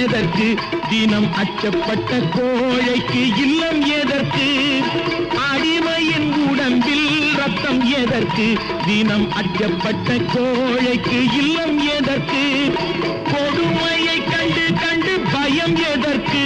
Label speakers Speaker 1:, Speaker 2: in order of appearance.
Speaker 1: எதற்கு தினம் அச்சப்பட்ட கோழைக்கு இல்லம் எதற்கு அடிமையின் உடம்பில் ரத்தம் எதற்கு தினம் அச்சப்பட்ட கோழைக்கு இல்லம் எதற்கு கொடுமையை கண்டு கண்டு பயம் எதற்கு